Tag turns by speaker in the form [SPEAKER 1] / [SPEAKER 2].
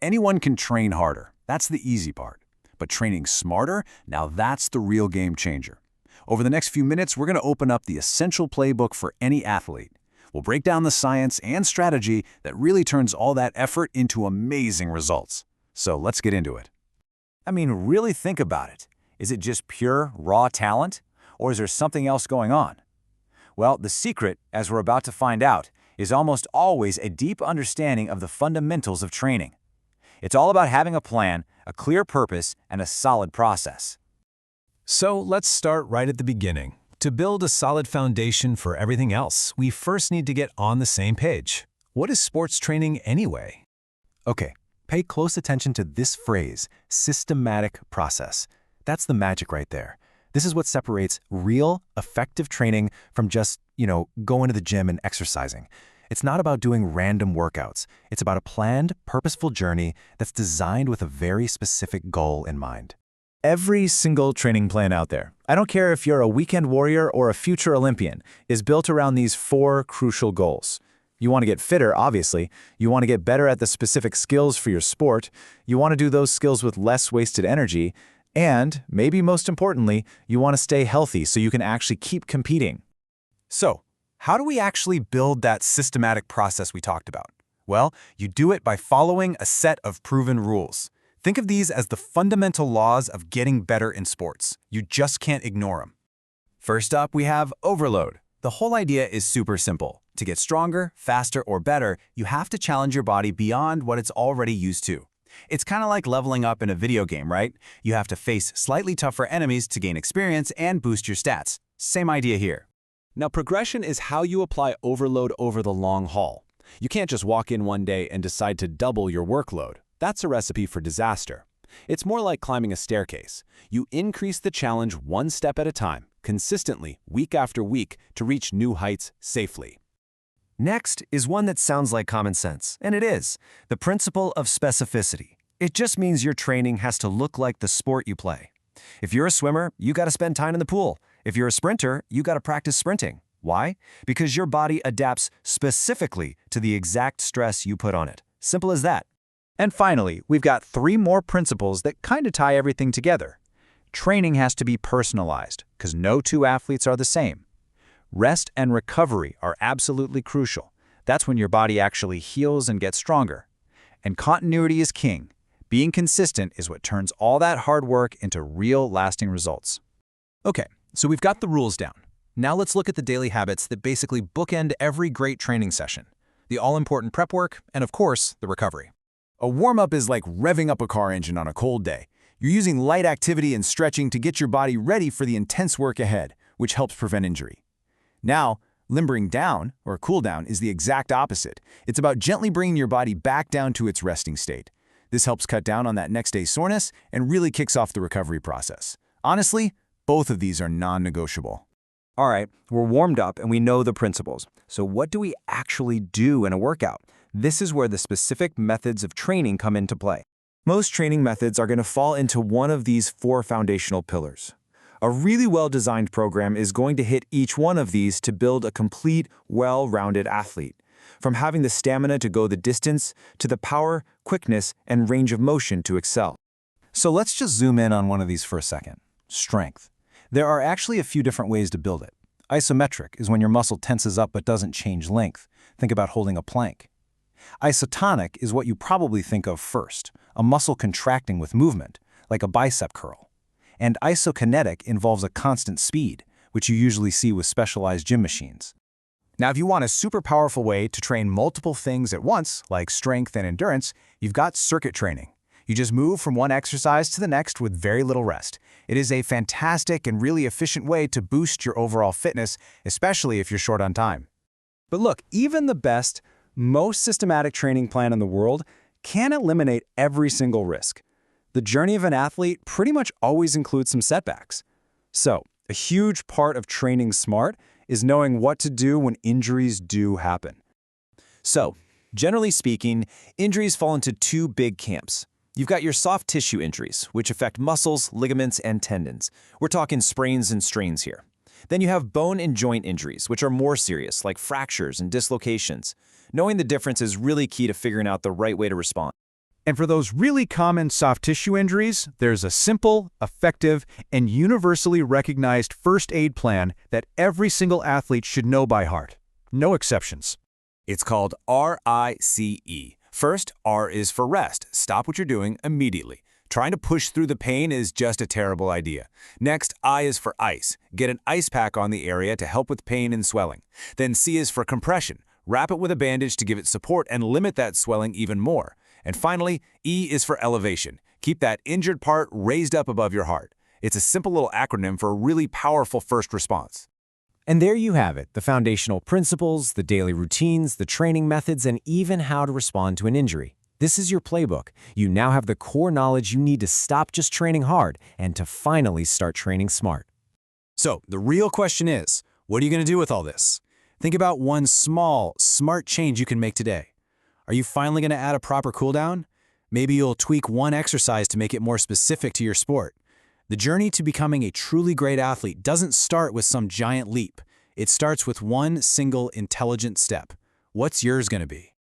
[SPEAKER 1] Anyone can train harder. That's the easy part. But training smarter, now that's the real game changer. Over the next few minutes, we're going to open up the essential playbook for any athlete. We'll break down the science and strategy that really turns all that effort into amazing results. So let's get into it.
[SPEAKER 2] Really think about it. Is it just pure, raw talent? Or is there something else going on? Well, the secret, as we're about to find out, is almost always a deep understanding of the fundamentals of training. It's all about having a plan, a clear purpose, and a solid process.
[SPEAKER 3] So let's start right at the beginning. To build a solid foundation for everything else, we first need to get on the same page. What is sports training anyway?
[SPEAKER 1] Okay, pay close attention to this phrase, systematic process. That's the magic right there. This is what separates real, effective training from just, going to the gym and exercising. It's not about doing random workouts. It's about a planned, purposeful journey that's designed with a very specific goal in mind.
[SPEAKER 2] Every single training plan out there, I don't care if you're a weekend warrior or a future Olympian, is built around these 4 crucial goals. You want to get fitter, obviously. You want to get better at the specific skills for your sport. You want to do those skills with less wasted energy. And, maybe most importantly, you want to stay healthy so you can actually keep competing.
[SPEAKER 1] So, how do we actually build that systematic process we talked about? Well, you do it by following a set of proven rules. Think of these as the fundamental laws of getting better in sports. You just can't ignore them. First up, we have overload. The whole idea is super simple. To get stronger, faster, or better, you have to challenge your body beyond what it's already used to. It's kind of like leveling up in a video game, right? You have to face slightly tougher enemies to gain experience and boost your stats. Same idea here. Now, progression is how you apply overload over the long haul. You can't just walk in one day and decide to double your workload. That's a recipe for disaster. It's more like climbing a staircase. You increase the challenge one step at a time, consistently, week after week, to reach new heights safely.
[SPEAKER 4] Next is one that sounds like common sense, and it is, the principle of specificity. It just means your training has to look like the sport you play. If you're a swimmer, you got to spend time in the pool. If you're a sprinter, you got to practice sprinting. Why? Because your body adapts specifically to the exact stress you put on it. Simple as that.
[SPEAKER 2] And finally, we've got 3 more principles that kind of tie everything together. Training has to be personalized, because no 2 athletes are the same. Rest and recovery are absolutely crucial. That's when your body actually heals and gets stronger. And continuity is king. Being consistent is what turns all that hard work into real, lasting results.
[SPEAKER 3] Okay, so we've got the rules down. Now let's look at the daily habits that basically bookend every great training session. The all-important prep work, and of course, the recovery.
[SPEAKER 1] A warm-up is like revving up a car engine on a cold day. You're using light activity and stretching to get your body ready for the intense work ahead, which helps prevent injury. Now, limbering down, or cool down, is the exact opposite. It's about gently bringing your body back down to its resting state. This helps cut down on that next day's soreness and really kicks off the recovery process. Honestly, both of these are non-negotiable.
[SPEAKER 4] All right, we're warmed up and we know the principles. So what do we actually do in a workout? This is where the specific methods of training come into play. Most training methods are going to fall into one of these 4 foundational pillars. A really well-designed program is going to hit each one of these to build a complete, well-rounded athlete. From having the stamina to go the distance, to the power, quickness, and range of motion to excel.
[SPEAKER 1] So let's just zoom in on one of these for a second. Strength. There are actually a few different ways to build it. Isometric is when your muscle tenses up but doesn't change length. Think about holding a plank. Isotonic is what you probably think of first, a muscle contracting with movement, like a bicep curl. And isokinetic involves a constant speed, which you usually see with specialized gym machines. Now, if you want a super powerful way to train multiple things at once, like strength and endurance, you've got circuit training. You just move from one exercise to the next with very little rest. It is a fantastic and really efficient way to boost your overall fitness, especially if you're short on time.
[SPEAKER 2] But look, even the best, most systematic training plan in the world can't eliminate every single risk. The journey of an athlete pretty much always includes some setbacks. So, a huge part of training smart is knowing what to do when injuries do happen. So, generally speaking, injuries fall into 2 big camps. You've got your soft tissue injuries, which affect muscles, ligaments, and tendons. We're talking sprains and strains here. Then you have bone and joint injuries, which are more serious, like fractures and dislocations. Knowing the difference is really key to figuring out the right way to respond.
[SPEAKER 5] And for those really common soft tissue injuries, there's a simple, effective, and universally recognized first aid plan that every single athlete should know by heart. No exceptions.
[SPEAKER 1] It's called RICE. First, R is for rest. Stop what you're doing immediately. Trying to push through the pain is just a terrible idea. Next, I is for ice. Get an ice pack on the area to help with pain and swelling. Then C is for compression. Wrap it with a bandage to give it support and limit that swelling even more. And finally, E is for elevation. Keep that injured part raised up above your heart. It's a simple little acronym for a really powerful first response.
[SPEAKER 4] And there you have it, the foundational principles, the daily routines, the training methods, and even how to respond to an injury. This is your playbook. You now have the core knowledge you need to stop just training hard and to finally start training smart.
[SPEAKER 1] So, the real question is, what are you going to do with all this? Think about one small, smart change you can make today. Are you finally going to add a proper cooldown? Maybe you'll tweak one exercise to make it more specific to your sport. The journey to becoming a truly great athlete doesn't start with some giant leap. It starts with one single intelligent step. What's yours going to be?